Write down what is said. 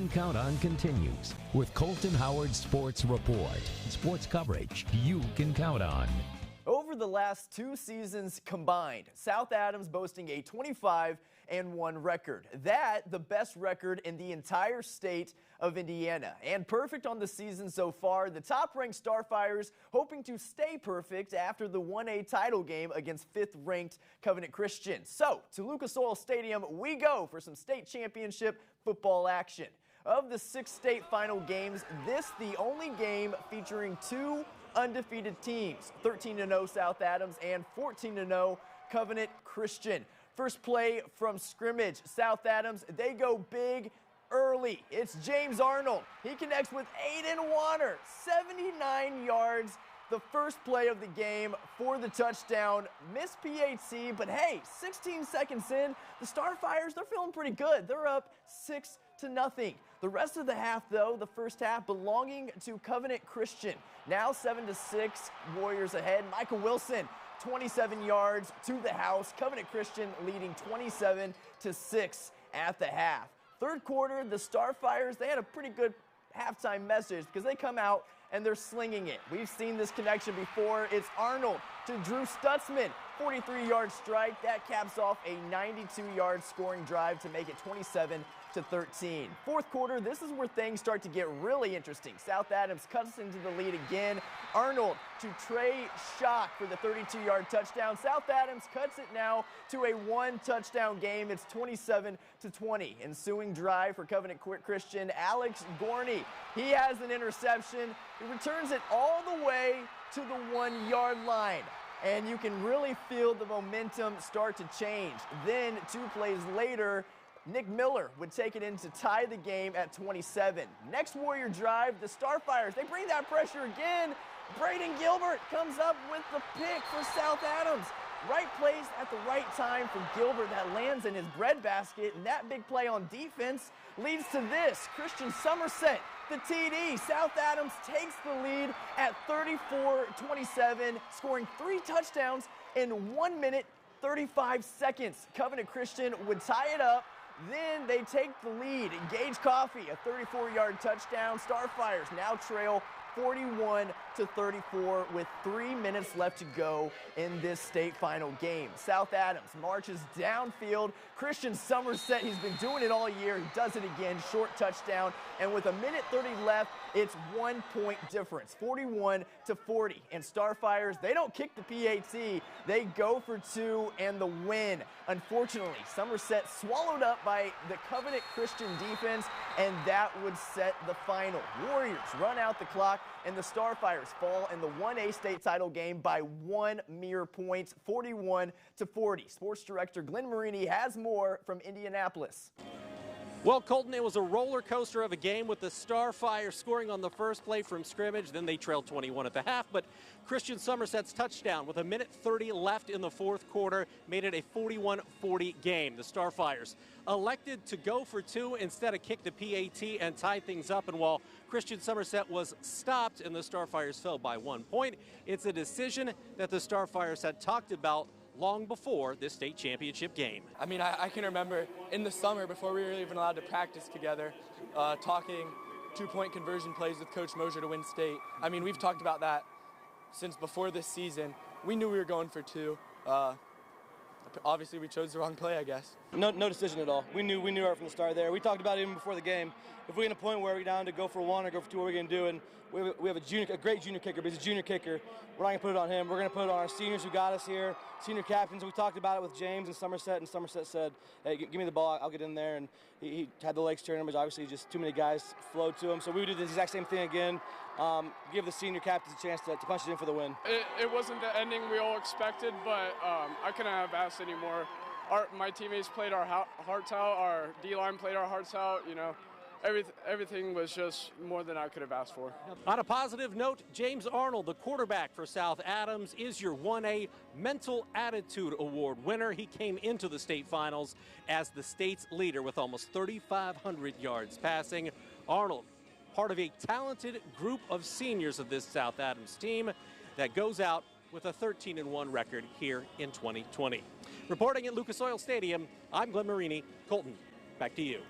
Can Count On continues with Colton Howard's Sports Report. Sports coverage you can count on. Over the last 2 seasons combined, South Adams boasting a 25-1 record. That, the best record in the entire state of Indiana. And perfect on the season so far, the top-ranked Starfires hoping to stay perfect after the 1A title game against 5th-ranked Covenant Christian. So, to Lucas Oil Stadium we go for some state championship football action. Of the 6 state final games, this the only game featuring 2 undefeated teams, 13-0 South Adams and 14-0 Covenant Christian. First play from scrimmage, South Adams, they go big early. It's James Arnold. He connects with Aiden Warner, 79 yards. The first play of the game for the touchdown. Missed PAT, but hey, 16 seconds in, the Starfires, they're feeling pretty good. They're up 6-0. The rest of the half, though, the first half belonging to Covenant Christian. Now 7-6, Warriors ahead. Michael Wilson, 27 yards to the house. Covenant Christian leading 27-6 at the half. Third quarter, the Starfires, they had a pretty good halftime message because they come out and they're slinging it. We've seen this connection before. It's Arnold to Drew Stutzman, 43-yard strike. That caps off a 92-yard scoring drive to make it 27-13. Fourth quarter, this is where things start to get really interesting. South Adams cuts into the lead again. Arnold to Trey Schock for the 32-yard touchdown. South Adams cuts it now to a 1-touchdown game. It's 27-20. Ensuing drive for Covenant Christian, Alex Gorney. He has an interception. He returns it all the way to the 1-yard line. And you can really feel the momentum start to change. Then 2 plays later, Nick Miller would take it in to tie the game at 27. Next Warrior drive, the Starfires, they bring that pressure again. Braden Gilbert comes up with the pick for South Adams. Right place at the right time for Gilbert that lands in his breadbasket, and that big play on defense leads to this. Christian Somerset, the TD. South Adams takes the lead at 34-27, scoring 3 touchdowns in 1 minute, 35 seconds. Covenant Christian would tie it up. Then they take the lead. Gage Coffey, a 34-yard touchdown. Starfires now trail 41-34 with 3 minutes left to go in this state final game. South Adams marches downfield. Christian Somerset, he's been doing it all year. He does it again, short touchdown. And with 1:30 left, it's 1 point difference, 41-40. And Starfires, they don't kick the PAT. They go for 2 and the win. Unfortunately, Somerset swallowed up by the Covenant Christian defense, and that would set the final. Warriors run out the clock, and the Starfires fall in the 1A state title game by 1 mere point, 41-40. Sports Director Glenn Marini has more from Indianapolis. Well, Colton, it was a roller coaster of a game with the Starfire scoring on the first play from scrimmage. Then they trailed 21 at the half, but Christian Somerset's touchdown with 1:30 left in the fourth quarter made it a 41-40 game. The Starfires elected to go for 2 instead of kick the PAT and tie things up. And while Christian Somerset was stopped and the Starfires fell by 1 point, it's a decision that the Starfires had talked about long before this state championship game. I mean, I can remember in the summer, before we were even allowed to practice together, talking 2-point conversion plays with Coach Mosier to win state. I mean, we've talked about that since before this season. We knew we were going for 2. Obviously, we chose the wrong play, I guess. No decision at all. We knew right from the start there. We talked about it even before the game. If we're in a point where we're down to go for 1 or go for 2, what are we going to do? And we have a great junior kicker, but he's a junior kicker. We're not going to put it on him. We're going to put it on our seniors who got us here, senior captains. We talked about it with James and Somerset said, hey, give me the ball, I'll get in there. And he had the legs turn him, but obviously just too many guys flowed to him. So we would do the exact same thing again, give the senior captains a chance to punch it in for the win. It wasn't the ending we all expected, but I couldn't have asked any more. My teammates played our hearts out, our D-line played our hearts out, you know. Everything was just more than I could have asked for. On a positive note, James Arnold, the quarterback for South Adams, is your 1A Mental Attitude Award winner. He came into the state finals as the state's leader with almost 3,500 yards passing. Arnold, part of a talented group of seniors of this South Adams team that goes out with a 13-1 record here in 2020. Reporting at Lucas Oil Stadium, I'm Glenn Marini. Colton, back to you.